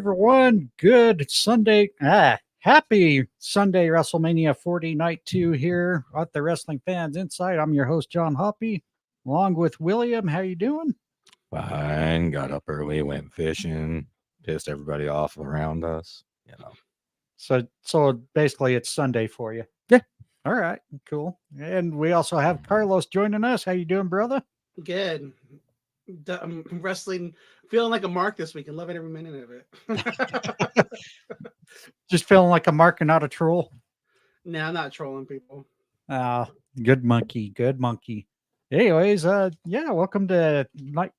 everyone. Good Sunday. Happy Sunday WrestleMania 40 Night 2 here at the Wrestling Fans Insight. I'm your host, John Hoppy, along with William. How you doing? Fine. Got up early, went fishing, pissed everybody off around us. So basically it's Sunday for you. Yeah. All right, cool. And we also have Carlos joining us. How you doing, brother? Good. I'm wrestling, feeling like a mark this week and loving every minute of it. Just feeling like a mark and not a troll. No, I'm not trolling people. Good monkey, good monkey. Anyways, welcome to night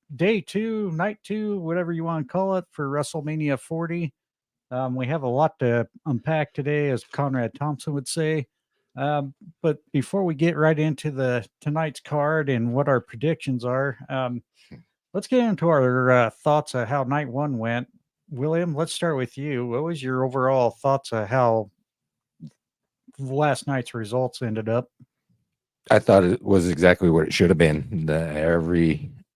two, whatever you want to call it, for WrestleMania 40. We have a lot to unpack today, as Conrad Thompson would say. But before we get right into tonight's card and what our predictions are, let's get into our thoughts of how night one went. William, let's start with you. What was your overall thoughts of how last night's results ended up? I thought it was exactly what it should have been.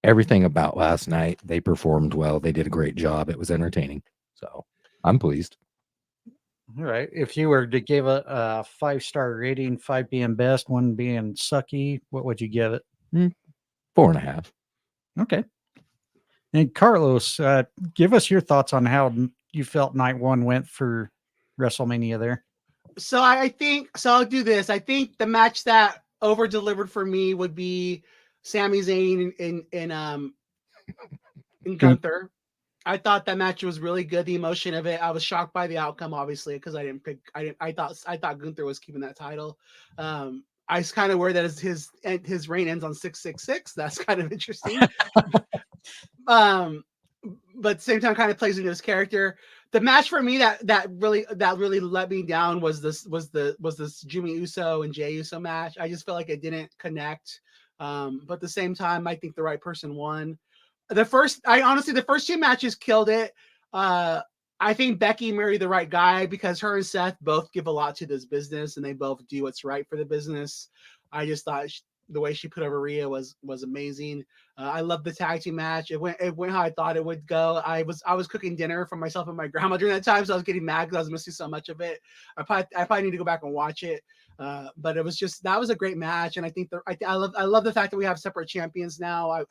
Everything about last night, they performed well. They did a great job. It was entertaining. So I'm pleased. All right. If you were to give it a 5-star rating, 5 being best, 1 being sucky, what would you give it? 4.5. Okay. And Carlos, give us your thoughts on how you felt night one went for WrestleMania there. So I'll do this. I think the match that over delivered for me would be Sami Zayn and Gunther. I thought that match was really good. The emotion of it. I was shocked by the outcome, obviously, because I thought Gunther was keeping that title. I was kind of worried that his reign ends on 666. That's kind of interesting. But at the same time, kind of plays into his character. The match for me that really let me down was this Jimmy Uso and Jey Uso match. I just felt like it didn't connect. But at the same time, I think the right person won. The first two matches killed it. I think Becky married the right guy because her and Seth both give a lot to this business and they both do what's right for the business. I just thought the way she put over Rhea was amazing. I love the tag team match. It went how I thought it would go. I was cooking dinner for myself and my grandma during that time, so I was getting mad because I was missing so much of it. I probably need to go back and watch it. But it was that was a great match, and I think I love the fact that we have separate champions now. I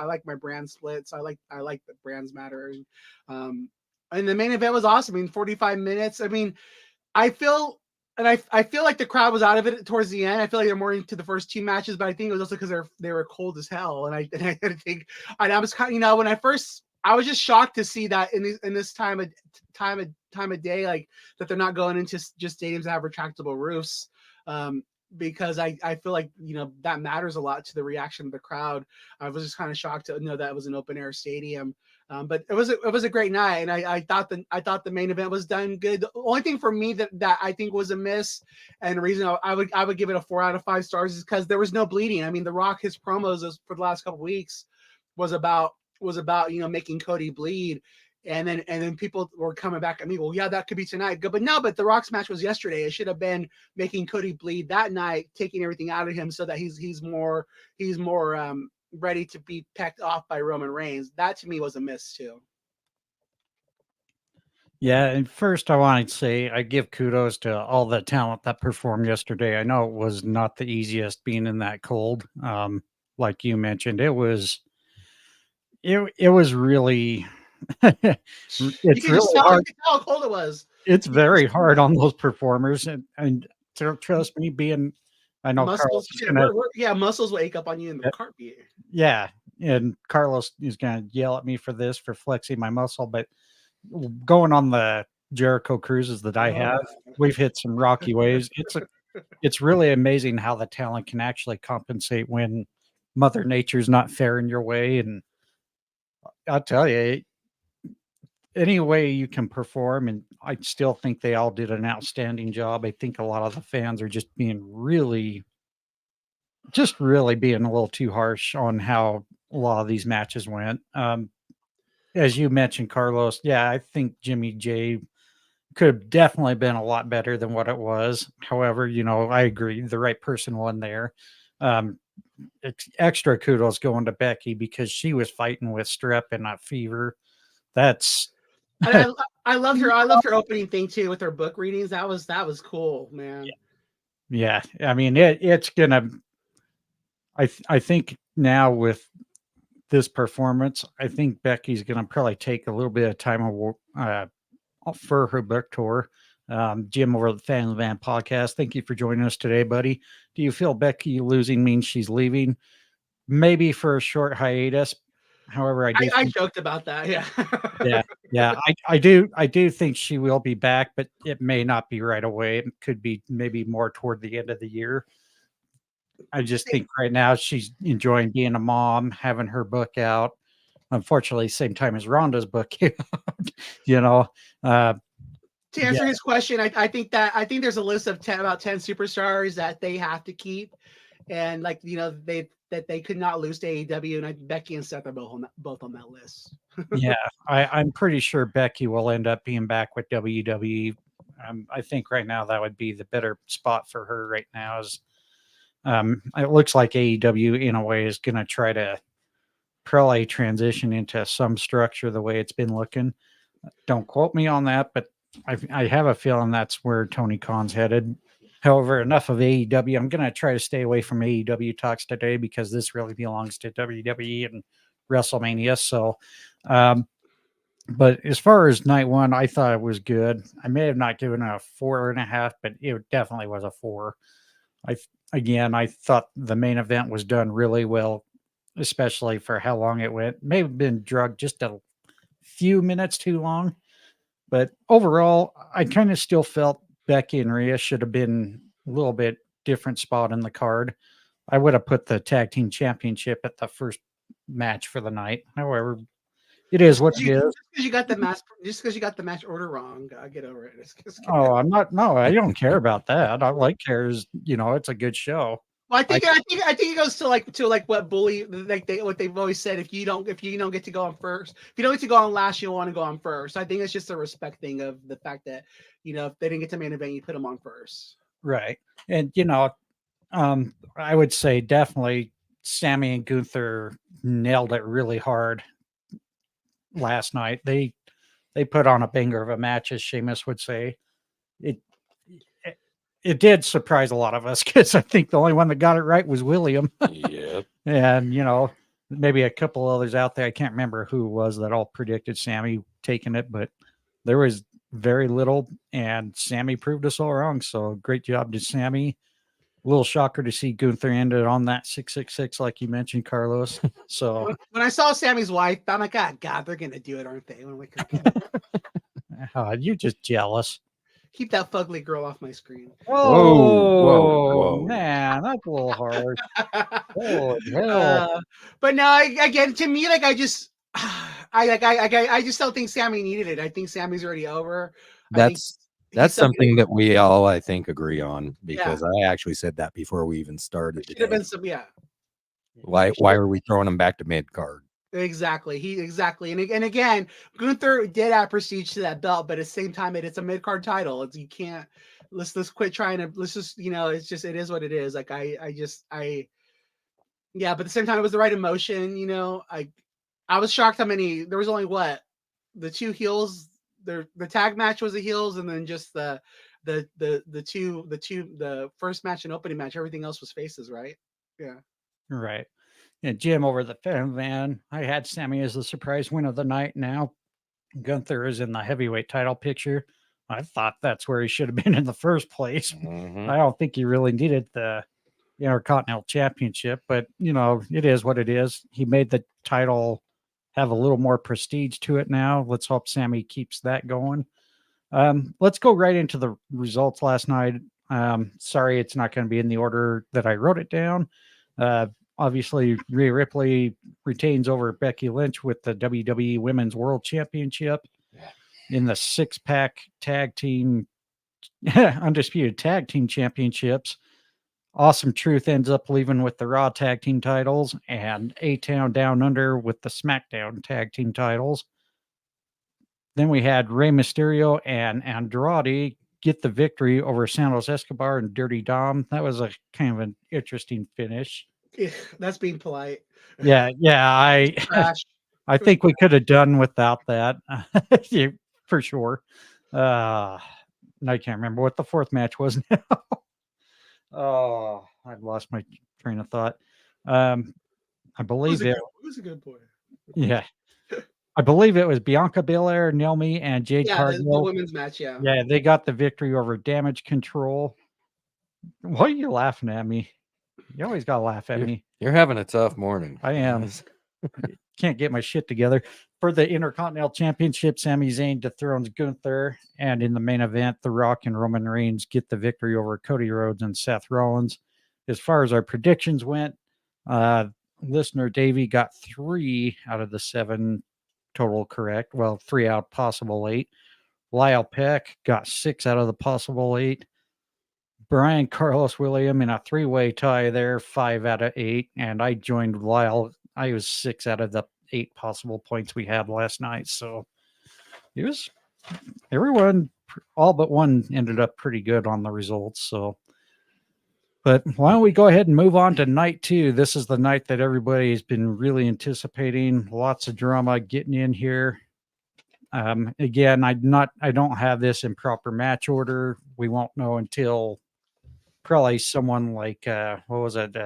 like my brand splits. I like the brands matter. And the main event was awesome. I mean, 45 minutes. I mean, I feel like the crowd was out of it towards the end. I feel like they're more into the first two matches, but I think it was also because they were cold as hell. And I think I was kind of, when I was just shocked to see that in this time of day, like that they're not going into just stadiums that have retractable roofs. Because I feel like, that matters a lot to the reaction of the crowd. I was just kind of shocked to know that it was an open air stadium. But it was a great night, and I thought the main event was done good. The only thing for me that I think was a miss, and the reason I would give it a 4 out of 5 stars is because there was no bleeding. I mean, The Rock, his promos for the last couple of weeks was about making Cody bleed, and then people were coming back at me. Well, yeah, that could be tonight. But The Rock's match was yesterday. It should have been making Cody bleed that night, taking everything out of him so that he's more ready to be pecked off by Roman Reigns. That to me was a miss too. Yeah, and first I wanted to say I give kudos to all the talent that performed yesterday. I know it was not the easiest being in that cold. Like you mentioned, it was really it's really hard. You can tell how cold it was. It's very hard on those performers, and trust me, I know muscles. Muscles will ache up on you in the carpet. Yeah, and Carlos is going to yell at me for flexing my muscle, but going on the Jericho cruises that I have, we've hit some rocky waves. It's really amazing how the talent can actually compensate when Mother Nature's not fair in your way. And I'll tell you, any way you can perform, and I still think they all did an outstanding job. I think a lot of the fans are just being really being a little too harsh on how a lot of these matches went. As you mentioned, Carlos, yeah, I think Jimmy J could have definitely been a lot better than what it was. However, I agree, the right person won there. Extra kudos going to Becky because she was fighting with strep and not fever. That's I loved her. I loved her opening thing too with her book readings. That was cool, man. Yeah, I mean it's gonna. I think now with this performance, I think Becky's gonna probably take a little bit of time for her book tour. Jim over the Fan of the Van podcast. Thank you for joining us today, buddy. Do you feel Becky losing means she's leaving? Maybe for a short hiatus. However, I joked about that. Yeah. yeah, yeah, I do think she will be back, but it may not be right away. It could be maybe more toward the end of the year. I just think right now she's enjoying being a mom, having her book out. Unfortunately, same time as Rhonda's book came out, you know. To answer his question, I think there's a list of about 10 superstars that they have to keep, and like they could not lose to AEW, and Becky and Seth are both on that list. Yeah, I'm pretty sure Becky will end up being back with WWE. I think right now that would be the better spot for her right now. It looks like AEW in a way is going to try to probably transition into some structure the way it's been looking. Don't quote me on that, but I have a feeling that's where Tony Khan's headed. However, enough of AEW. I'm going to try to stay away from AEW talks today because this really belongs to WWE and WrestleMania. So, but as far as night one, I thought it was good. I may have not given it a 4.5, but it definitely was a 4. I thought the main event was done really well, especially for how long it went. May have been drugged just a few minutes too long, but overall, I kind of still felt Becky and Rhea should have been a little bit different spot in the card. I would have put the tag team championship at the first match for the night. However, it is what it is. Just because you got the match order wrong, get over it. Oh, I'm not. No, I don't care about that. All I care is, it's a good show. Well, I think it goes to like what what they've always said. If you don't get to go on first, if you don't get to go on last, you want to go on first. I think it's just a respect thing of the fact that if they didn't get to main event, you put them on first. Right, and I would say definitely Sammy and Gunther nailed it really hard last night. They put on a banger of a match, as Sheamus would say. It did surprise a lot of us because I think the only one that got it right was William. Yep. And, maybe a couple others out there. I can't remember who it was that all predicted Sammy taking it, but there was very little, and Sammy proved us all wrong. So great job to Sammy. A little shocker to see Gunther ended on that 666, like you mentioned, Carlos. So when I saw Sammy's wife, I'm like, God, they're going to do it, aren't they? I'm like, you're just jealous. Keep that fugly girl off my screen. Whoa, man, that's a little hard. Oh, hell. But no, again, to me, like I just don't think Sammy needed it. I think Sammy's already over. That's something that we all, I think, agree on, because I actually said that before we even started. Should have been some, Why are we throwing him back to mid card? Exactly. And again, Gunther did add prestige to that belt, but at the same time, it's a mid card title. You can't. Let's quit trying to. Let's just it's just it is what it is. Like but at the same time, it was the right emotion. I was shocked how many. There was only the two heels. The tag match was the heels, and then just the first match and opening match. Everything else was faces, right? Yeah. Right. And Jim over the Fan Van, I had Sammy as the surprise win of the night. Now Gunther is in the heavyweight title picture. I thought that's where he should have been in the first place. Mm-hmm. I don't think he really needed the Intercontinental Championship, but it is what it is. He made the title have a little more prestige to it now. Let's hope Sammy keeps that going. Let's go right into the results last night. Sorry, it's not going to be in the order that I wrote it down. Obviously, Rhea Ripley retains over Becky Lynch with the WWE Women's World Championship in the 6-pack tag team, undisputed tag team championships. Awesome Truth ends up leaving with the Raw tag team titles, and A-Town Down Under with the SmackDown tag team titles. Then we had Rey Mysterio and Andrade get the victory over Santos Escobar and Dirty Dom. That was a kind of an interesting finish. That's being polite. Yeah. I think we could have done without that. for sure. I can't remember what the fourth match was now. Oh, I've lost my train of thought. I believe It was a good boy. yeah. I believe it was Bianca Belair, Naomi, and Jade Yeah, the Cargill. women's match. Yeah. Yeah, they got the victory over Damage Control. Why are you laughing at me? You always got to laugh at me. You're having a tough morning. I am. Can't get my shit together. For the Intercontinental Championship, Sami Zayn dethrones Gunther. And in the main event, The Rock and Roman Reigns get the victory over Cody Rhodes and Seth Rollins. As far as our predictions went, listener Davey got 3 out of the 7 total correct. Well, 3 out of possible 8. Lyle Peck got 6 out of the possible 8. Brian Carlos William in a 3-way tie there, 5 out of 8. And I joined Lyle. I was 6 out of the 8 possible points we had last night. So it was everyone, all but one ended up pretty good on the results. So, but why don't we go ahead and move on to night 2? This is the night that everybody has been really anticipating. Lots of drama getting in here. Again, I don't have this in proper match order. We won't know until probably someone like what was it,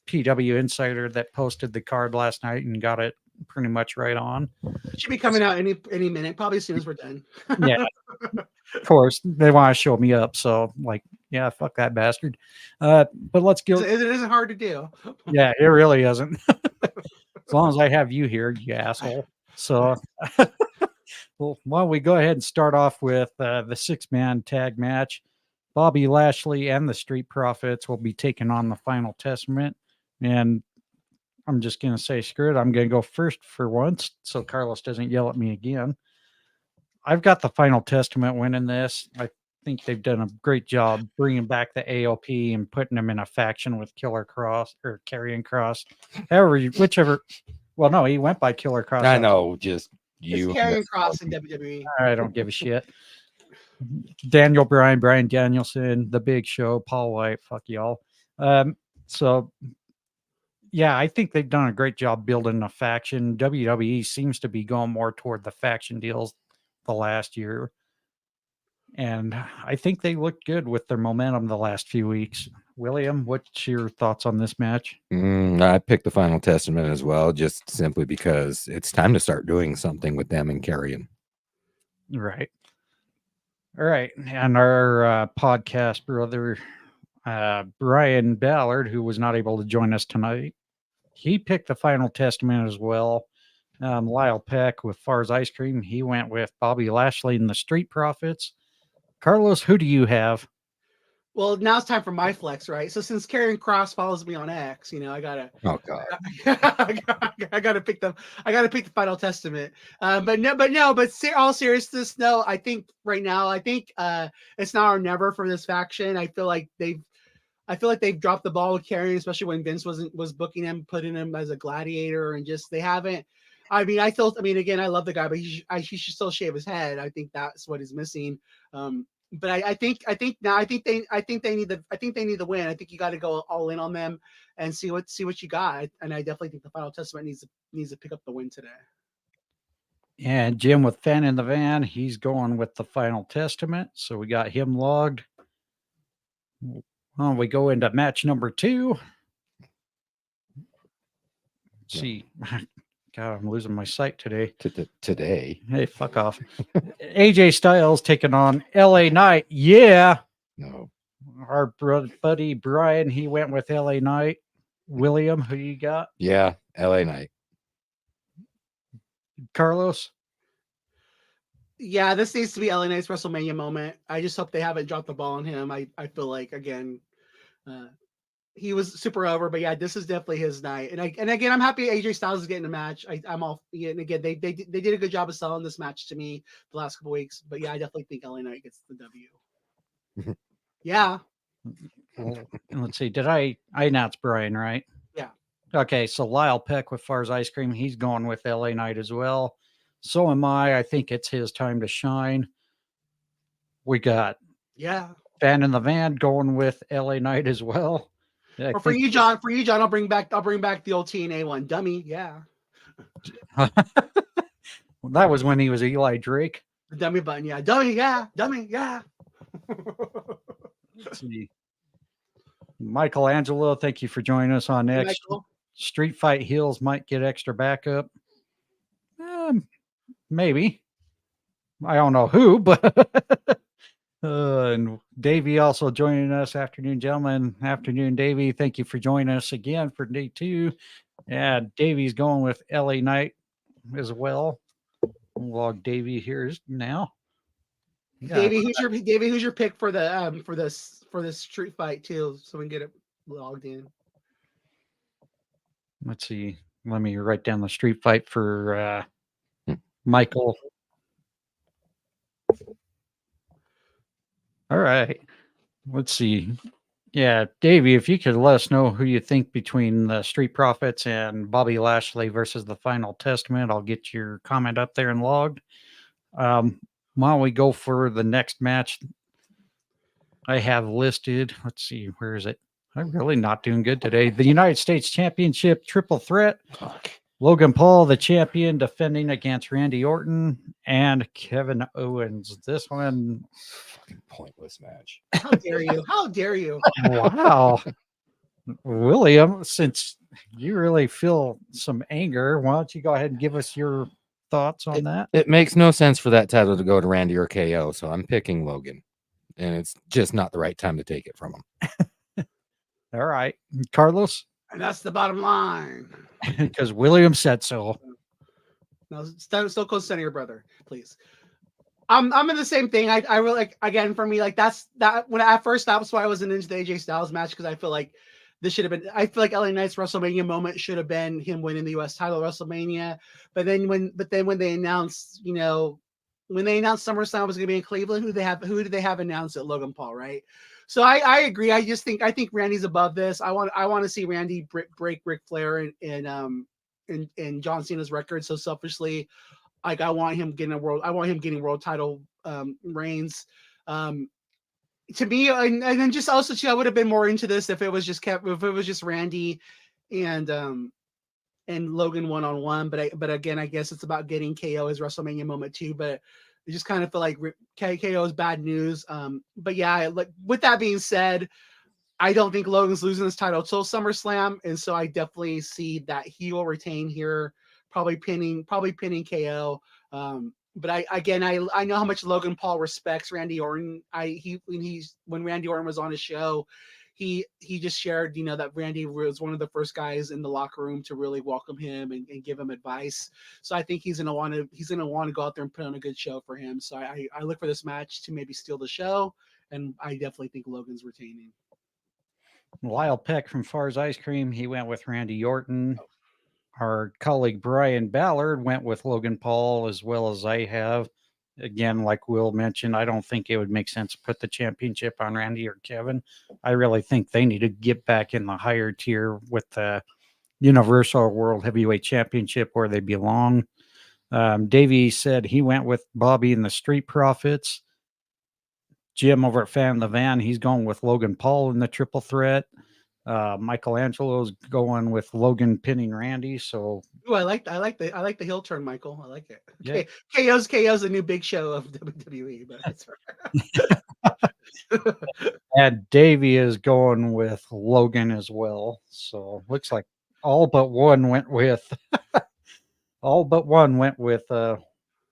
PW Insider that posted the card last night and got it pretty much right on. It should be coming out any minute, probably as soon as we're done. Yeah, of course they want to show me up, so like, yeah, fuck that bastard. But let's go. It isn't hard to do. Yeah, it really isn't. As long as I have you here, you asshole. So, well, why don't we go ahead and start off with the 6-man tag match? Bobby Lashley and the Street Profits will be taking on the Final Testament. And I'm just going to say, screw it. I'm going to go first for once so Carlos doesn't yell at me again. I've got the Final Testament winning this. I think they've done a great job bringing back the AOP and putting them in a faction with Killer Cross or Karrion Kross. Whichever. Well, no, he went by Killer Kross. I know, just you. It's Karrion Kross in WWE. I don't give a shit. Daniel Bryan, Bryan Danielson, The Big Show, Paul White, fuck y'all. So, yeah, I think they've done a great job building a faction. WWE seems to be going more toward the faction deals the last year. And I think they looked good with their momentum the last few weeks. William, what's your thoughts on this match? I picked the Final Testament as well, just simply because it's time to start doing something with them and Karrion. Right. All right. And our podcast brother, Brian Ballard, who was not able to join us tonight, he picked the Final Testament as well. Lyle Peck with Far's Ice Cream, he went with Bobby Lashley and the Street Profits. Carlos, who do you have? Well, now it's time for my flex, right? So since Karrion Kross follows me on X, I gotta. Oh God. I gotta pick the Final Testament. But all seriousness, no. I think right now, it's now or never for this faction. I feel like they've dropped the ball with Karrion, especially when Vince was booking him, putting him as a gladiator, and just they haven't. Again, I love the guy, but he should still shave his head. I think that's what is missing. But I think they need the win. I think you got to go all in on them and see what you got. And I definitely think the Final Testament needs to pick up the win today. And Jim with Fan in the Van, he's going with the Final Testament. So we got him logged. Well, we go into match number 2. Let's see. God, I'm losing my sight today. Today. Hey, fuck off. AJ Styles taking on LA Knight. Yeah. No. Our buddy Brian, he went with LA Knight. William, who you got? Yeah, LA Knight. Carlos? Yeah, this needs to be LA Knight's WrestleMania moment. I just hope they haven't dropped the ball on him. I feel like, again, he was super over, but yeah, this is definitely his night. And again, I'm happy AJ Styles is getting a match. I'm all, and again, they did a good job of selling this match to me the last couple weeks. But yeah, I definitely think LA Knight gets the W. Yeah. Well, let's see. Did I announced Brian, right? Yeah. Okay, so Lyle Peck with Far's Ice Cream, he's going with LA Knight as well. So am I. I think it's his time to shine. We got Fan in the Van going with LA Knight as well. Or for you, John, I'll bring back the old TNA one. Dummy, yeah. Well, that was when he was Eli Drake. Dummy button, yeah. Dummy, yeah. Dummy, yeah. Let's see. Michelangelo, thank you for joining us on Hey, X. Michael. Street Fight heels might get extra backup. Maybe. I don't know who, but and Davey also joining us. Afternoon, gentlemen. Afternoon, Davey. Thank you for joining us again for day 2. Yeah, Davey's going with LA Knight as well. We'll log Davey here now. Yeah, Davey, who's your pick for the street fight too, so we can get it logged in. let's see. Let me write down the street fight for Michael. All right. Let's see. Yeah, Davey, if you could let us know who you think between the Street Profits and Bobby Lashley versus the Final Testament, I'll get your comment up there and logged. Why don't we go for the next match? I have listed. Let's see, where is it? I'm really not doing good today. The United States Championship Triple Threat. Logan Paul, the champion, defending against Randy Orton and Kevin Owens. This one, Fucking pointless match. How dare you? How dare you? wow. William, since you really feel some anger, why don't you go ahead and give us your thoughts on that? It makes no sense for that title to go to Randy or KO, so I'm picking Logan. And it's just not the right time to take it from him. All right. Carlos? And that's the bottom line. Because William said so. No, still close to your brother, please. I'm in the same thing. I really like, again, for me, like that's that when at first that was why I wasn't into the AJ Styles match, because I feel like this should have been, I feel like LA Knight's WrestleMania moment should have been him winning the US title at WrestleMania. But then when they announced, when they announced SummerSlam was gonna be in Cleveland, who did they have announced it? Logan Paul, right? So I agree. I think Randy's above this. I want to see Randy break Ric Flair and John Cena's record. So selfishly, like I want him getting world title reigns. To me, and then just also too, I would have been more into this if it was just Randy and Logan 1-on-1. But again, I guess it's about getting KO his WrestleMania moment too. But I just kind of feel like KO is bad news. But yeah, like with that being said, I don't think Logan's losing his title till SummerSlam, and so I definitely see that he will retain here, probably pinning KO. But I know how much Logan Paul respects Randy Orton. When Randy Orton was on his show, he just shared, that Randy was one of the first guys in the locker room to really welcome him and give him advice. So I think he's gonna want to go out there and put on a good show for him. So I look for this match to maybe steal the show, and I definitely think Logan's retaining. Lyle Peck from Far's Ice Cream, he went with Randy Orton. Our colleague Brian Ballard went with Logan Paul, as well as I have. Again, like Will mentioned, I don't think it would make sense to put the championship on Randy or Kevin. I really think they need to get back in the higher tier with the Universal World Heavyweight Championship where they belong. Davey said he went with Bobby and the Street Profits. Jim over at Fan the Van, he's going with Logan Paul in the triple threat. Michelangelo's going with Logan pinning Randy. So I like the heel turn, Michael. I like it. Yeah. KO's the new big show of WWE, but that's right. And Davey is going with Logan as well. So looks like all but one went with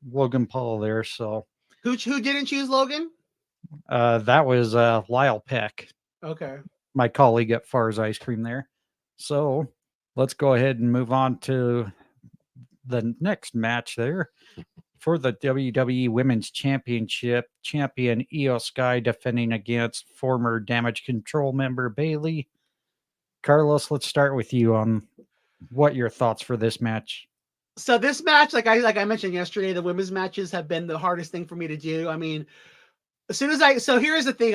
Logan Paul there. So who didn't choose Logan? That was Lyle Peck. Okay. My colleague at Far's Ice Cream there. So let's go ahead and move on to the next match there for the WWE Women's Championship. Champion Io Sky defending against former Damage Control member Bayley. Carlos, let's start with you on what your thoughts for this match. So this match, like I mentioned yesterday, the women's matches have been the hardest thing for me to do. I mean, so here's the thing.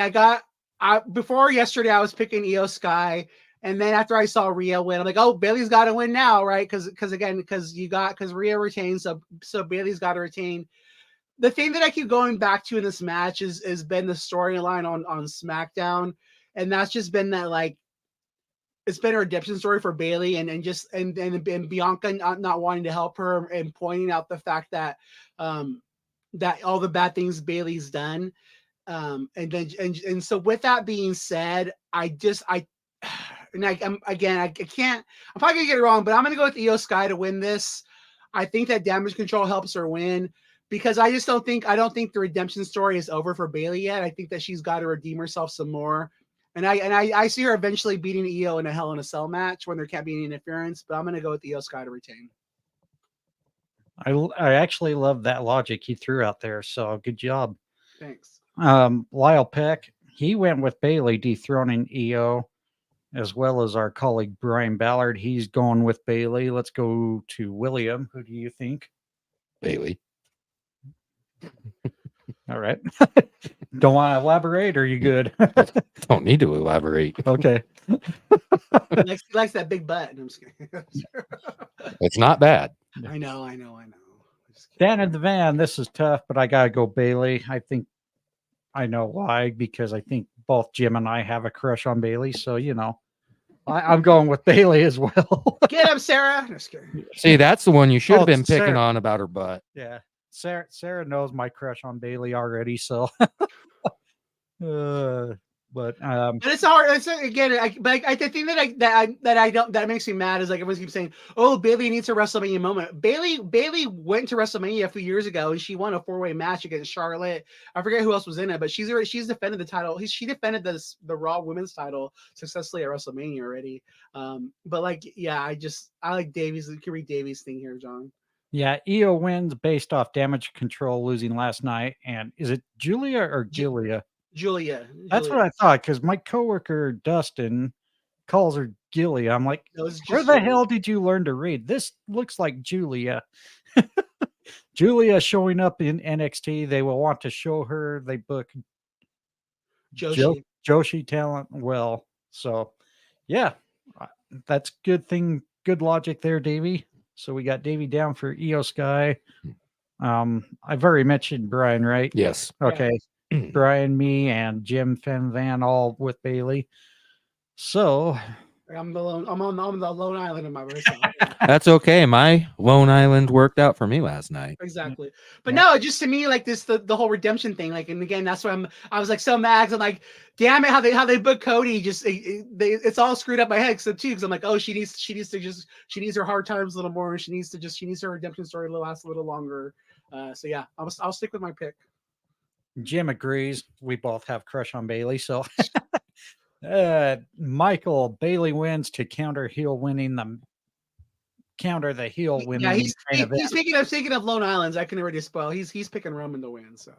Before yesterday, I was picking Io Sky, and then after I saw Rhea win, I'm like, oh, Bayley's got to win now, right? Because Rhea retains, so Bayley's got to retain. The thing that I keep going back to in this match has been the storyline on SmackDown, and that's just been that, like, it's been a redemption story for Bayley, and Bianca not wanting to help her and pointing out the fact that that all the bad things Bailey's done. And so with that being said, I'm again, I can't, I'm probably gonna get it wrong, but I'm gonna go with Io Sky to win this. I think that damage control helps her win because I don't think the redemption story is over for Bailey yet. I think that she's got to redeem herself some more. And I see her eventually beating Io in a Hell in a Cell match when there can't be any interference, but I'm gonna go with Io Sky to retain. I actually love that logic you threw out there. So good job. Thanks. Lyle Peck, he went with Bailey dethroning EO, as well as our colleague Brian Ballard. He's going with Bailey. Let's go to William. Who do you think? Bailey. All right. Don't want to elaborate? Or are you good? Don't need to elaborate. Okay. He likes that big butt. I'm just kidding. It's not bad. I know. Dan in the van, this is tough, but I gotta go Bailey. I think I know why, because I think both Jim and I have a crush on Bailey. So I'm going with Bailey as well. Get him, Sarah. Just kidding. See, that's the one you should Oh, have been picking Sarah. on about her butt. Yeah. Sarah knows my crush on Bailey already, so but it's hard. It's again, the thing that makes me mad is like everyone keeps saying, "Oh, Bailey needs a WrestleMania moment." Bailey went to WrestleMania a few years ago and she won a 4-way match against Charlotte. I forget who else was in it, but she's defended the title. She defended the Raw Women's title successfully at WrestleMania already. But like, yeah, I like Davies. You can read Davies' thing here, John. yeah, Io wins based off damage control losing last night. And is it Julia or Gilia? Julia. That's what I thought, because my coworker Dustin calls her Gilia. I'm like, where the hell did you learn to read? This looks like Julia. Julia showing up in NXT. They will want to show her. They book Joshi talent well. So, yeah, that's good thing. Good logic there, Davey. So we got Davey down for Io Sky. I've already mentioned Brian, right? Yes. Okay. Yeah. Brian, me, and Jim Van all with Bailey. So I'm on the lone island in my race. That's okay. My lone island worked out for me last night. Exactly. But no, just to me, like this, the whole redemption thing, like, and again, that's why I was like so mad. I'm like, damn it, how they book Cody, it's all screwed up my head. So too, because I'm like, oh, she needs her hard times a little more, and she needs her redemption story to last a little longer. So yeah, I'll stick with my pick. Jim agrees. We both have crush on Bailey. So Michael, Bailey wins to counter the heel winning. Yeah, he's speaking of Lone Islands. I can already spoil. He's picking Roman to win. So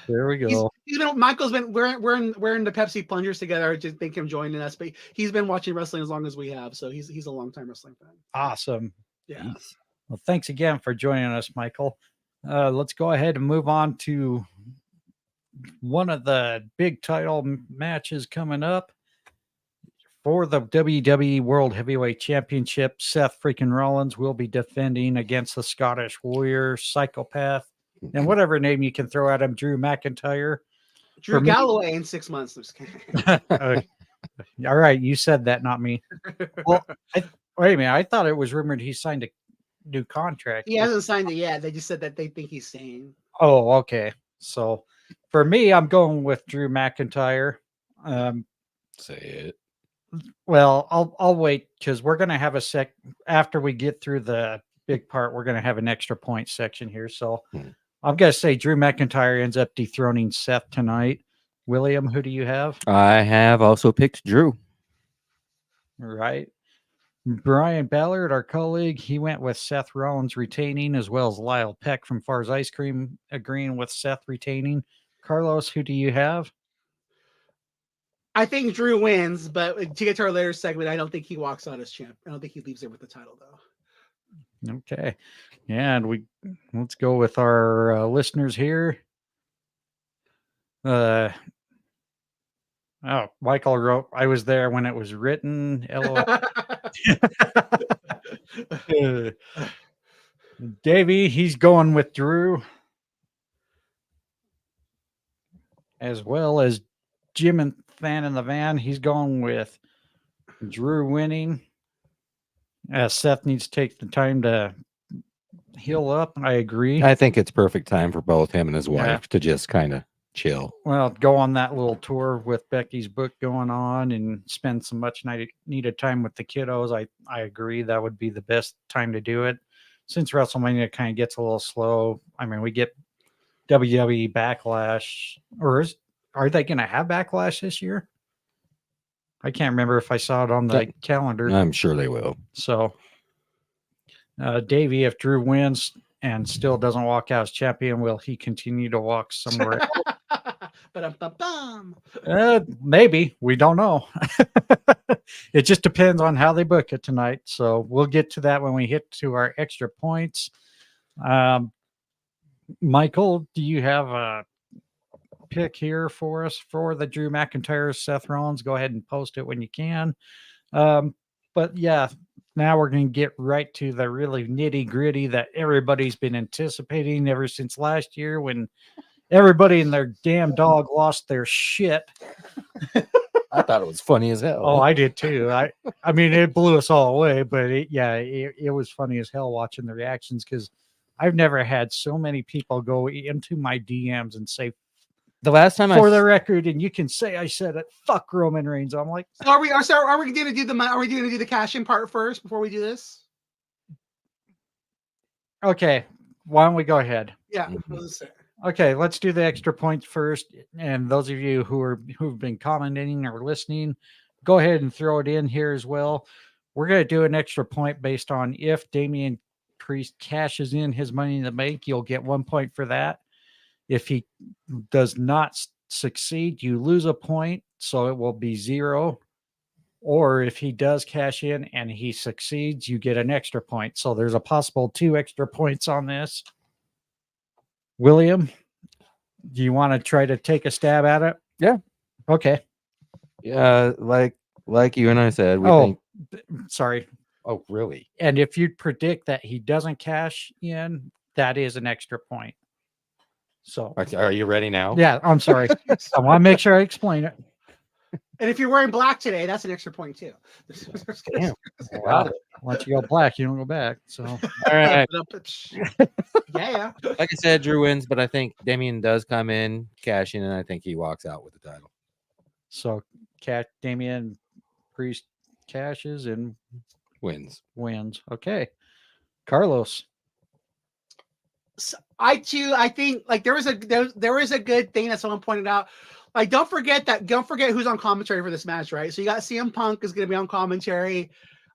there we go. Michael's been we're in the Pepsi plungers together. I just think him joining us, but he's been watching wrestling as long as we have. So he's a long-time wrestling fan. Awesome. Yeah. Well, thanks again for joining us, Michael. Let's go ahead and move on to one of the big title matches coming up for the WWE World Heavyweight Championship. Seth freaking Rollins will be defending against the Scottish Warrior, Psychopath, and whatever name you can throw at him, Drew McIntyre. Drew Galloway in 6 months. All right, you said that, not me. Well, wait a minute. I thought it was rumored he signed a new contract. He hasn't signed it yet. They just said that they think he's staying. Oh, okay. So for me, I'm going with Drew McIntyre. Say it. Well, I'll wait, because we're going to have a sec after we get through the big part. We're going to have an extra point section here. So I'm going to say Drew McIntyre ends up dethroning Seth tonight. William, who do you have? I have also picked Drew. Right. Brian Ballard, our colleague, he went with Seth Rollins retaining, as well as Lyle Peck from Far's Ice Cream agreeing with Seth retaining. Carlos, who do you have? I think Drew wins, but to get to our later segment, I don't think he walks out as champ. I don't think he leaves there with the title, though. Okay. Yeah, and let's go with our listeners here. Michael wrote, I was there when it was written. Davey, he's going with Drew, as well as Jim and Fan in the Van. He's going with Drew winning. Seth needs to take the time to heal up. I agree. I think it's perfect time for both him and his Yeah. wife to just kind of chill. Well, go on that little tour with Becky's book going on and spend some much needed time with the kiddos. I agree that would be the best time to do it. Since WrestleMania kind of gets a little slow. I mean, we get WWE Backlash, or are they going to have Backlash this year? I can't remember if I saw it on the calendar. I'm sure they will. So, Davey, if Drew wins and still doesn't walk out as champion, will he continue to walk somewhere? Maybe. We don't know. It just depends on how they book it tonight. So we'll get to that when we hit to our extra points. Michael, do you have a pick here for us for the Drew McIntyre, Seth Rollins? Go ahead and post it when you can. But yeah, now we're going to get right to the really nitty gritty that everybody's been anticipating ever since last year when everybody and their damn dog lost their shit. I thought it was funny as hell. Oh, I did too. I mean, it blew us all away, but it was funny as hell watching the reactions because I've never had so many people go into my DMs and say, the last time for the record, and you can say I said it, fuck Roman Reigns. I'm like, so are we going to do the cash in part first before we do this? Okay, why don't we go ahead? Yeah. Okay, let's do the extra points first. And those of you who've been commenting or listening, go ahead and throw it in here as well. We're going to do an extra point based on if Damian Priest cashes in his Money in the Bank, you'll get 1 point for that. If he does not succeed, you lose a point, so it will be 0. Or if he does cash in and he succeeds, you get an extra point. So there's a possible 2 extra points on this. William, do you want to try to take a stab at it? Yeah. Okay. Yeah, like you and I said, we think. Sorry. Oh, really? And if you predict that he doesn't cash in, that is an extra point. So, are you ready now? Yeah, I'm sorry. I want to make sure I explain it. And if you're wearing black today, that's an extra point too. Damn. Wow. Once you go black, you don't go back. So, all right. Yeah. Like I said, Drew wins, but I think Damian does come in, cash in, and I think he walks out with the title. So, Damian Priest cashes and wins. Okay. Carlos. So I think like there was a good thing that someone pointed out. Like, don't forget who's on commentary for this match, right? So you got CM Punk is going to be on commentary.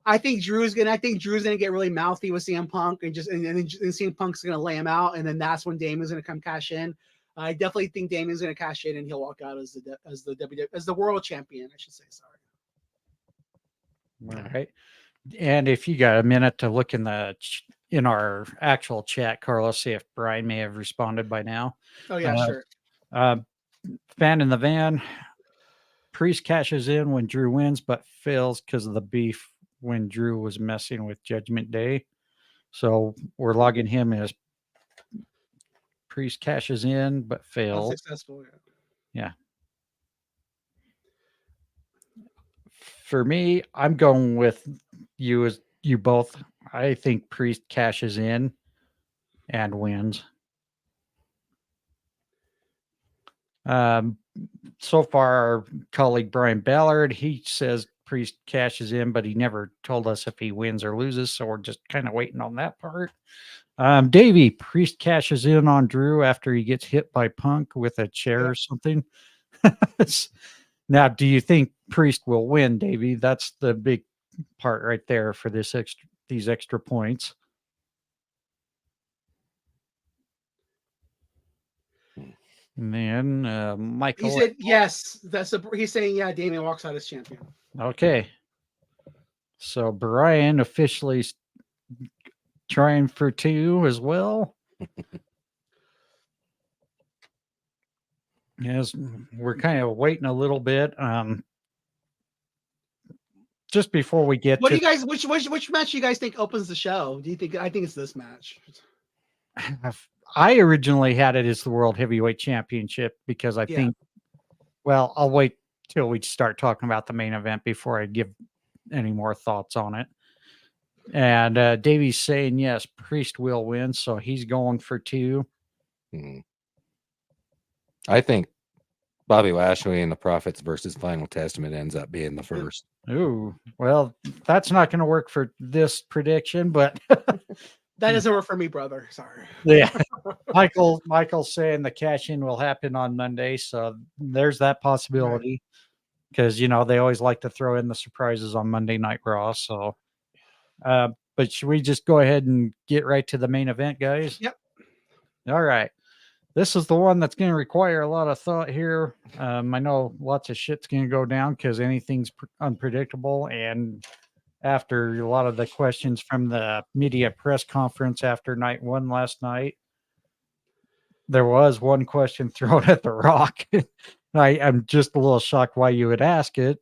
I think Drew's gonna get really mouthy with CM Punk and then CM Punk's gonna lay him out, and then that's when Damian's gonna come cash in. I definitely think Damian's gonna cash in and he'll walk out as the world champion. I should say. Sorry. All right. And if you got a minute to look in our actual chat, Carlos, see if Brian may have responded by now. Oh yeah, sure. Fan in the van. Priest cashes in when Drew wins, but fails because of the beef when Drew was messing with Judgment Day. So we're logging him as Priest cashes in, but fails. Unsuccessful, yeah. For me, I'm going with you both. I think Priest cashes in and wins. So far, our colleague Brian Ballard, he says Priest cashes in, but he never told us if he wins or loses, so we're just kind of waiting on that part. Davey, Priest cashes in on Drew after he gets hit by Punk with a chair or something. Now, do you think Priest will win, Davey? That's the big part right there for these extra points. And then Michael. He said yes. He's saying yeah. Damian walks out as champion. Okay. So Brian officially trying for 2 as well. Yes, we're kind of waiting a little bit. Just before we get to do you guys which match do you guys think opens the show? Do you think I think it's this match? I originally had it as the World Heavyweight Championship because I think, well, I'll wait till we start talking about the main event before I give any more thoughts on it. And Davey's saying yes, Priest will win, so he's going for 2. I think Bobby Lashley and the Prophets versus Final Testament ends up being the first. Ooh, well, that's not going to work for this prediction, but That doesn't work for me, brother. Sorry. yeah, Michael's saying the cash in will happen on Monday, so there's that possibility. Because they always like to throw in the surprises on Monday Night Raw. So, but should we just go ahead and get right to the main event, guys? Yep. All right. This is the one that's going to require a lot of thought here. I know lots of shit's going to go down because anything's unpredictable. And after a lot of the questions from the media press conference after night 1 last night, there was one question thrown at The Rock. I'm just a little shocked why you would ask it.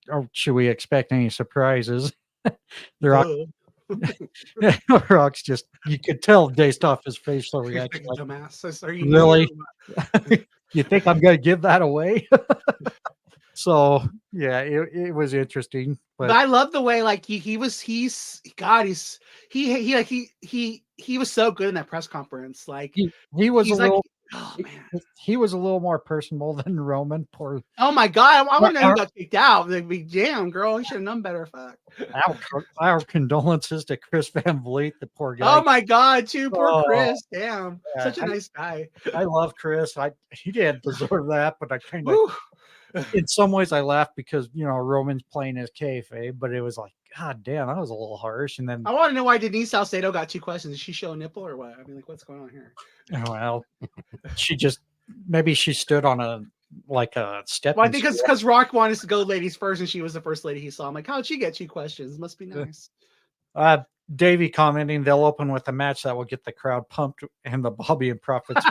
Or should we expect any surprises? The Rock, Rock's just, you could tell based off his facial reaction. Like, dumbass. Really? You think I'm going to give that away? So yeah, it was interesting. But I love the way he was so good in that press conference. Like he was a little. Oh man, he was a little more personable than Roman. Oh my god, I want to know who got kicked out. They'd be damn girl, he should have known better. Fuck. Our condolences to Chris Van Vliet, the poor guy. Oh my god, poor Chris. Damn, such a nice guy. I love Chris. He didn't deserve that, but I kind of. In some ways, I laughed because Roman's playing his kayfabe, but it was like, God damn, that was a little harsh. And then I want to know why Denise Salcedo got 2 questions. Did she show a nipple or what? I mean, what's going on here? Well, maybe she stood on a step. Well, I think because Rock wanted to go ladies first, and she was the first lady he saw. I'm like, how'd she get 2 questions? Must be nice. Davey commenting, they'll open with a match that will get the crowd pumped and the Bobby and Profits.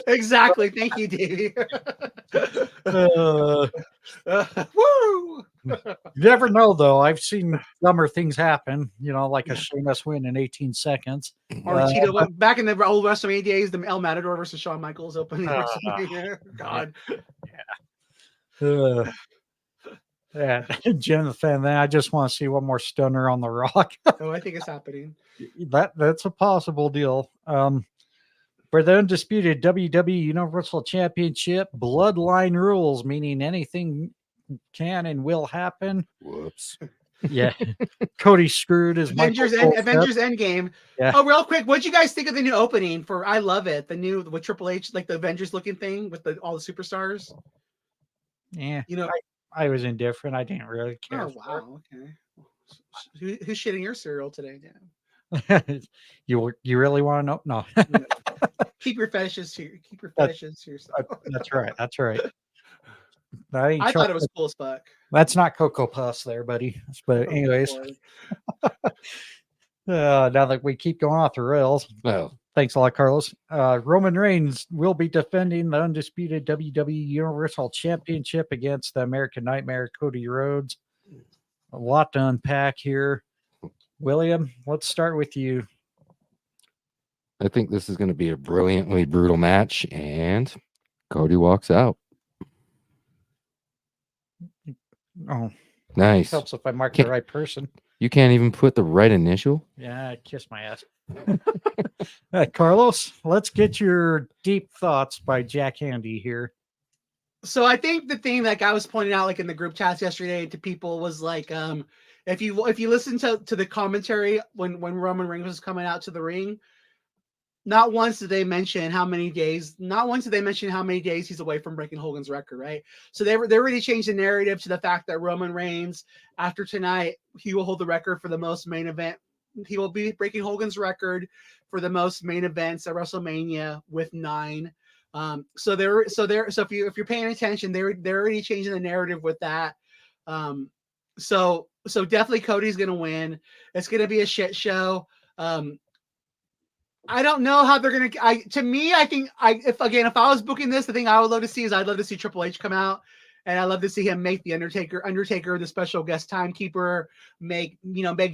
Exactly. Thank you, Davey. Woo! You never know, though. I've seen dumber things happen, like a Sheamus win in 18 seconds. Or Cheeto, back in the old WrestleMania days, the El Matador versus Shawn Michaels opening WrestleMania. God. Yeah. Yeah, Jonathan, then I just want to see one more stunner on The Rock. Oh, I think it's happening. That's a possible deal. For the undisputed WWE Universal Championship, bloodline rules, meaning anything can and will happen. Whoops. Yeah. Cody screwed his Avengers Endgame. Yeah. Oh, real quick, what'd you guys think of the new opening for? I love it. The new with Triple H, like the Avengers looking thing with all the superstars. Yeah. I was indifferent. I didn't really care. Oh, wow. Okay. Who's shitting your cereal today, Dan? You really want to know? No. Keep your fetishes to yourself. That's right. That's right. I thought it was cool as fuck. That's not Cocoa Puffs there, buddy. But anyways, now that we keep going off the rails. Well, thanks a lot, Carlos. Roman Reigns will be defending the undisputed WWE Universal Championship against the American Nightmare, Cody Rhodes. A lot to unpack here. William, let's start with you. I think this is going to be a brilliantly brutal match, and Cody walks out. Oh, nice. Helps if I mark the right person. You can't even put the right initial? Yeah, kiss my ass. Carlos, let's get your deep thoughts by Jack Handy here. So I think the thing that I was pointing out, like in the group chats yesterday to people, was like, if you listen to the commentary when Roman Reigns was coming out to the ring, not once did they mention how many days he's away from breaking Hogan's record, right? So they already changed the narrative to the fact that Roman Reigns, after tonight, he will hold the record for the most main event. He will be breaking Hogan's record for the most main events at WrestleMania with 9. So if you're paying attention, they're already changing the narrative with that. So definitely Cody's gonna win. It's gonna be a shit show. I don't know how they're gonna. I think if I was booking this, the thing I would love to see is I'd love to see Triple H come out, and I'd love to see him make the Undertaker the special guest timekeeper, make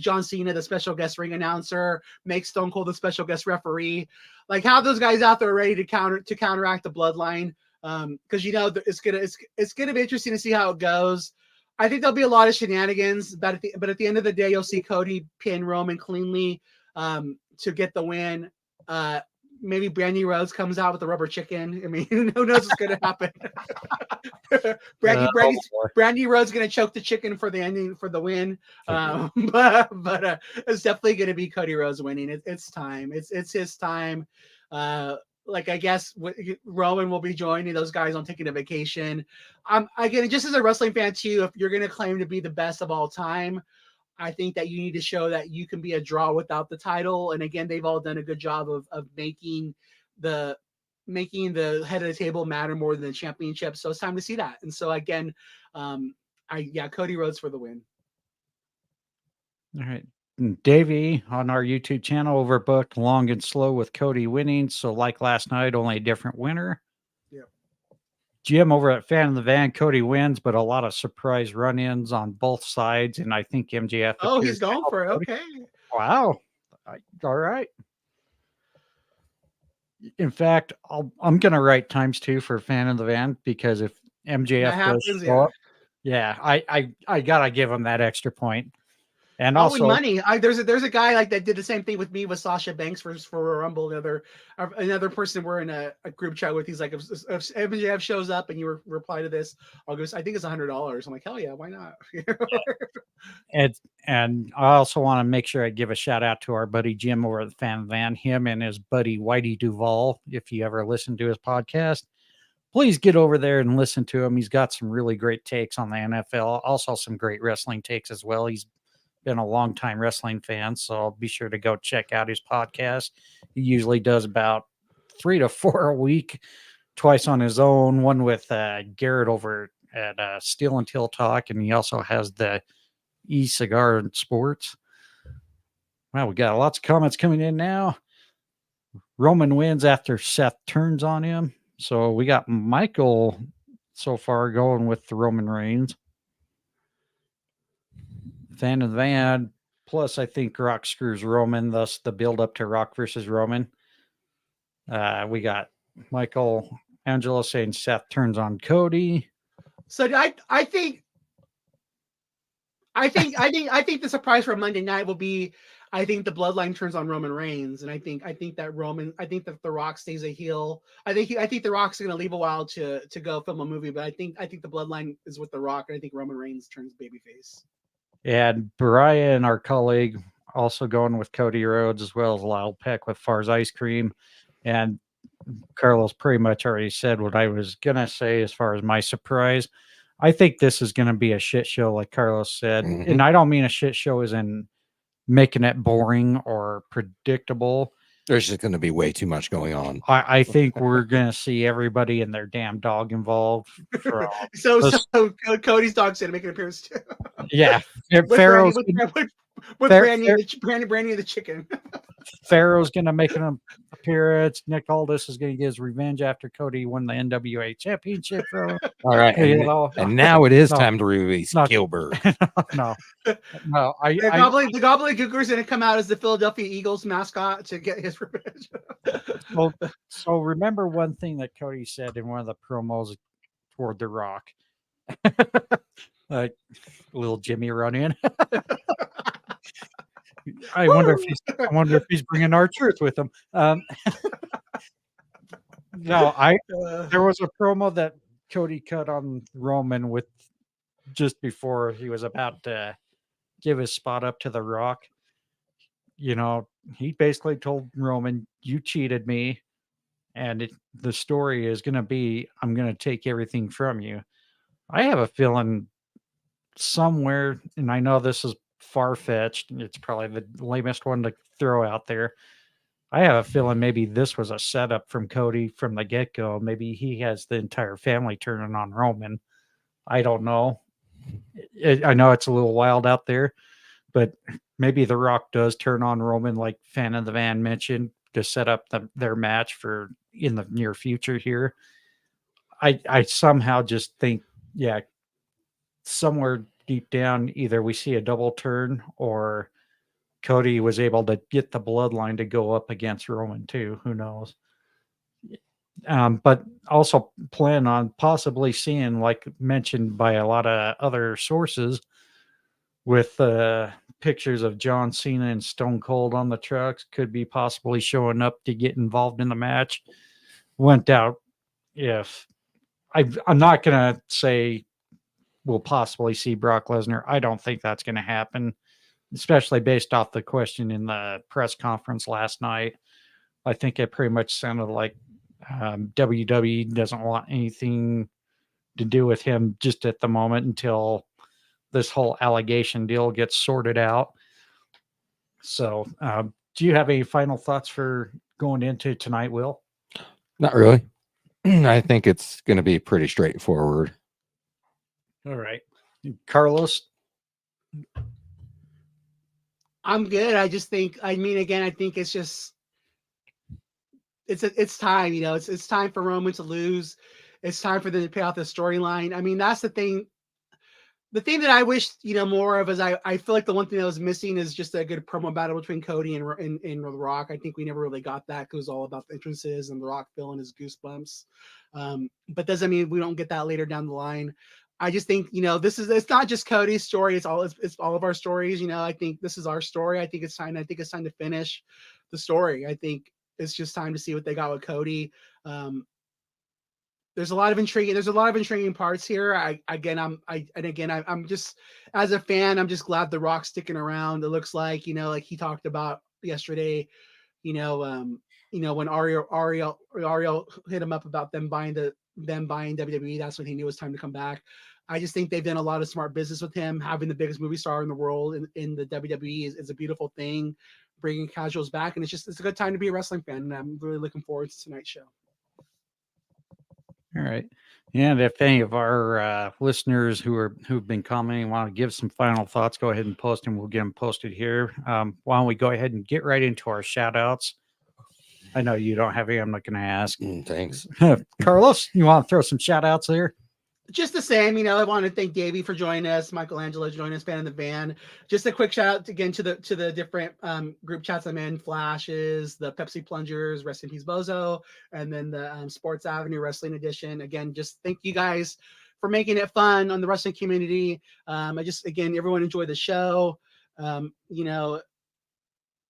John Cena the special guest ring announcer, make Stone Cold the special guest referee, like have those guys out there ready to counteract the bloodline. Because it's gonna be interesting to see how it goes. I think there'll be a lot of shenanigans, but at the end of the day, you'll see Cody pin Roman cleanly to get the win. Maybe Brandy Rhodes comes out with the rubber chicken. I mean, who knows what's going to happen? Brandy Rhodes going to choke the chicken for the ending for the win. But it's definitely going to be Cody Rhodes winning. It's time. It's his time. Like, I guess Roman will be joining those guys on taking a vacation. Again, just as a wrestling fan too, if you're going to claim to be the best of all time, I think that you need to show that you can be a draw without the title. And again, they've all done a good job of making the head of the table matter more than the championship. So it's time to see that. And so again, Cody Rhodes for the win. All right. Davey on our YouTube channel overbooked long and slow with Cody winning. So like last night, only a different winner. Jim over at Fan of the Van, Cody wins, but a lot of surprise run-ins on both sides, and I think MJF. Oh, he's going for it. Okay. Wow. All right. In fact, I'm going to write × for Fan of the Van, because if MJF does show up, I gotta give him that extra point. And also money. There's a guy like that did the same thing with me with Sasha Banks for a Rumble. Another person we're in a group chat with. He's like, if MJF shows up and you reply to this, I'll go. I think it's $100. I'm like, hell yeah, why not? And I also want to make sure I give a shout out to our buddy Jim over at the Fan Van. Him and his buddy Whitey Duvall. If you ever listen to his podcast, please get over there and listen to him. He's got some really great takes on the NFL. Also some great wrestling takes as well. He's been a long-time wrestling fan, so be sure to go check out his podcast. He usually does about 3 to 4 a week, twice on his own, one with Garrett over at Steel and Till Talk, and he also has the E-Cigar and Sports. Well, we got lots of comments coming in now. Roman wins after Seth turns on him. So we got Michael so far going with the Roman Reigns. Fan of the Van. Plus, I think Rock screws Roman, thus the build up to Rock versus Roman. We got Michael Angelo saying Seth turns on Cody. So I think the surprise for Monday night will be, I think the Bloodline turns on Roman Reigns, and I think that The Rock stays a heel. I think The Rock's going to leave a while to go film a movie, but I think the Bloodline is with The Rock, and I think Roman Reigns turns babyface. And Brian, our colleague, also going with Cody Rhodes, as well as Lyle Peck with Far's Ice Cream. And Carlos pretty much already said what I was going to say as far as my surprise. I think this is going to be a shit show, like Carlos said. Mm-hmm. And I don't mean a shit show as in making it boring or predictable. There's just going to be way too much going on. I think we're going to see everybody and their damn dog involved. So Cody's dog's going to make an appearance too. Yeah. Pharaoh's with Brandy and the chicken. Pharaoh's going to make an appearance. Nick Aldis is going to get his revenge after Cody won the NWA championship. All right. And now it is time to release Gilbert. No. The gobbledygooker's going to come out as the Philadelphia Eagles mascot to get his revenge. So remember one thing that Cody said in one of the promos toward The Rock. Like little Jimmy run in. I wonder if he's bringing our truth with him. There was a promo that Cody cut on Roman with just before he was about to give his spot up to The Rock. You know, he basically told Roman, "You cheated me, and the story is going to be, I'm going to take everything from you." I have a feeling somewhere, and I know this is far-fetched, it's probably the lamest one to throw out there. I have a feeling maybe this was a setup from Cody from the get-go. Maybe he has the entire family turning on Roman. I don't know. I know it's a little wild out there, but maybe The Rock does turn on Roman, like Fan of the Van mentioned, to set up their match for in the near future here. I somehow just think, somewhere deep down, either we see a double turn or Cody was able to get the bloodline to go up against Roman too. Who knows? But also plan on possibly seeing, like mentioned by a lot of other sources, with pictures of John Cena and Stone Cold on the trucks, could be possibly showing up to get involved in the match. Went out if I'm not going to say we'll possibly see Brock Lesnar. I don't think that's going to happen, especially based off the question in the press conference last night. I think it pretty much sounded like WWE doesn't want anything to do with him just at the moment until this whole allegation deal gets sorted out. So, do you have any final thoughts for going into tonight, Will? Not really. I think it's going to be pretty straightforward. All right. Carlos? I'm good. I just think, I mean, again, I think it's just, it's time, you know, it's time for Roman to lose. It's time for them to pay off the storyline. I mean, that's the thing. The thing that I wish, you know, more of is I feel like the one thing that was missing is just a good promo battle between Cody and The Rock. I think we never really got that because it was all about the entrances and The Rock feeling his goosebumps. But doesn't mean we don't get that later down the line. I just think, you know, it's not just Cody's story. It's all of our stories. You know, I think this is our story. I think it's time to finish the story. I think it's just time to see what they got with Cody. There's a lot of intriguing parts here. I'm just, as a fan, I'm just glad The Rock's sticking around. It looks like, you know, like he talked about yesterday, you know, when Ariel hit him up about them buying WWE, that's when he knew it was time to come back. I just think they've done a lot of smart business with him. Having the biggest movie star in the world in the WWE is a beautiful thing, bringing casuals back. And it's a good time to be a wrestling fan. And I'm really looking forward to tonight's show. All right. And if any of our listeners who've been commenting want to give some final thoughts, go ahead and post them. We'll get them posted here. Why don't we go ahead and get right into our shout outs? I know you don't have any. I'm not going to ask. Thanks. Carlos, you want to throw some shout outs there? Just the same, you know, I want to thank Davey for joining us, Michelangelo joining us, Fan in the Van. Just a quick shout out again to the different group chats I'm in: Flashes, the Pepsi Plungers, Rest in Peace Bozo, and then the Sports Avenue Wrestling Edition. Again, just thank you guys for making it fun on the wrestling community. Everyone enjoy the show. You know,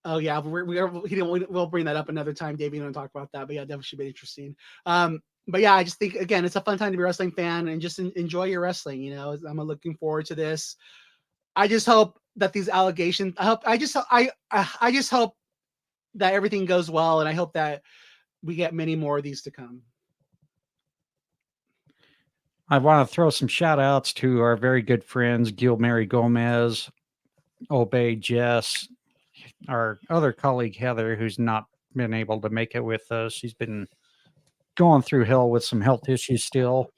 oh yeah, we'll bring that up another time, Davey. Don't talk about that, but yeah, definitely should be interesting. But yeah, I just think, again, it's a fun time to be a wrestling fan and just enjoy your wrestling. You know, I'm looking forward to this. I just hope that these allegations, I just hope that everything goes well. And I hope that we get many more of these to come. I want to throw some shout outs to our very good friends, Gil Mary Gomez, Obey Jess, our other colleague, Heather, who's not been able to make it with us. She's been going through hell with some health issues still.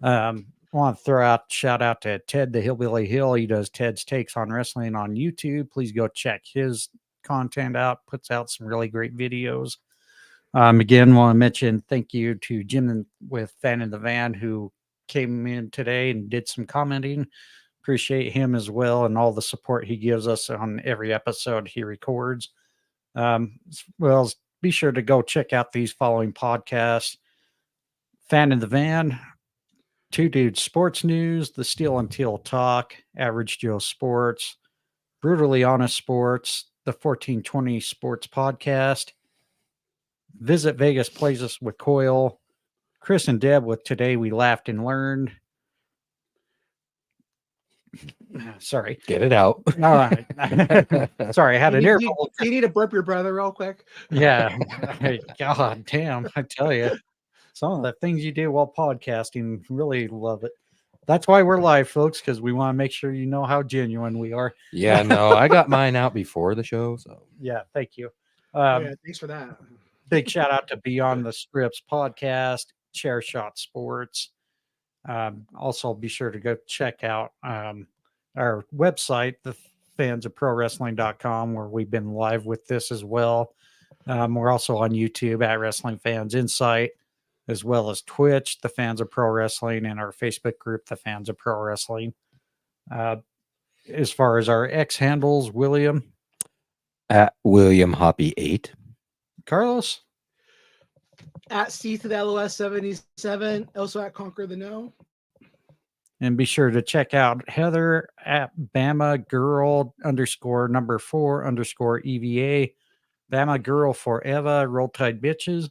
I want to throw out shout out to Ted the Hillbilly Hill. He does Ted's Takes on Wrestling on YouTube. Please go check his content out. Puts out some really great videos. Again, want to mention thank you to Jim with Fan in the Van, who came in today and did some commenting. Appreciate him as well and all the support he gives us on every episode he records. Well, be sure to go check out these following podcasts: Fan in the Van, Two Dudes Sports News, The Steel and Teal Talk, Average Joe Sports, Brutally Honest Sports, the 1420 Sports Podcast, Visit Vegas Places with Coyle, Chris and Deb with Today We Laughed and Learned. Sorry. Get it out. All right. Sorry, I had an air bubble. Do you need to burp your brother real quick? Yeah. God damn, I tell you. Some of the things you do while podcasting, really love it. That's why we're live, folks, because we want to make sure you know how genuine we are. Yeah, no, I got mine out before the show. So Yeah, thank you. Yeah, thanks for that. Big shout out to Beyond the Scripts podcast, Chair Shot Sports. Also, be sure to go check out our website, the fansofprowrestling.com, where we've been live with this as well. We're also on YouTube at Wrestling Fans Insight, as well as Twitch, the Fans of Pro Wrestling, and our Facebook group, the Fans of Pro Wrestling. As far as our X handles, William? At William Hoppy 8. Carlos? at C to the LOS 77. Also at Conquer the No. And be sure to check out Heather at Bama Girl _4 EVA. Bama Girl Forever, Roll Tide Bitches.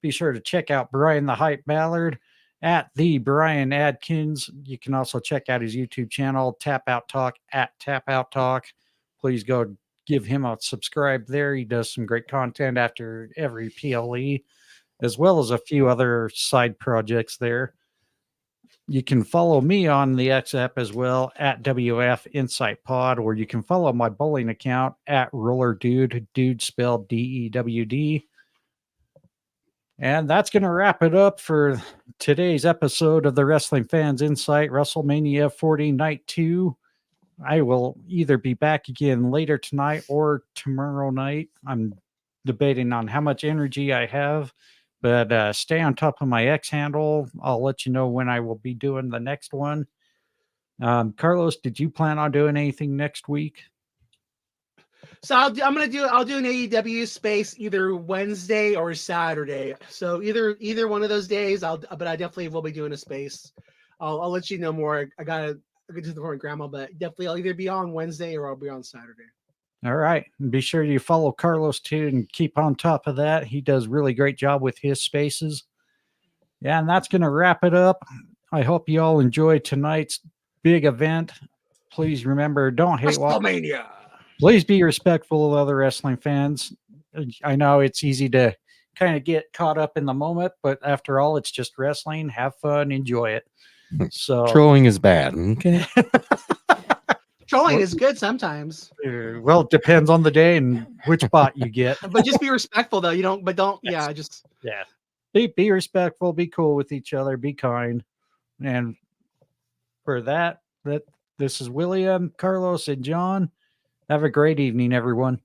Be sure to check out Brian the Hype Ballard at the Brian Adkins. You can also check out his YouTube channel, Tap Out Talk at Tap Out Talk. Please go give him a subscribe there. He does some great content after every PLE, as well as a few other side projects there. You can follow me on the X app as well at WF Insight Pod, or you can follow my bowling account at Roller Dude spelled DEWD. And that's going to wrap it up for today's episode of the Wrestling Fans Insight WrestleMania 40 Night 2. I will either be back again later tonight or tomorrow night. I'm debating on how much energy I have. But stay on top of my X handle. I'll let you know when I will be doing the next one. Carlos, did you plan on doing anything next week? So I'll do an AEW space either Wednesday or Saturday. So either one of those days, but I definitely will be doing a space. I'll let you know more. I gotta get to the point, Grandma, but definitely I'll either be on Wednesday or I'll be on Saturday. All right. And be sure you follow Carlos too and keep on top of that. He does really great job with his spaces. Yeah, and that's going to wrap it up. I hope you all enjoy tonight's big event. Please remember, don't hate WrestleMania. Please be respectful of other wrestling fans. I know it's easy to kind of get caught up in the moment, but after all, it's just wrestling. Have fun, enjoy it. So Trolling is bad. Okay. Trolling is good sometimes. Well, it depends on the day and which bot you get. But just be respectful though. Be respectful, be cool with each other, be kind. And for that this is William, Carlos, and John. Have a great evening, everyone.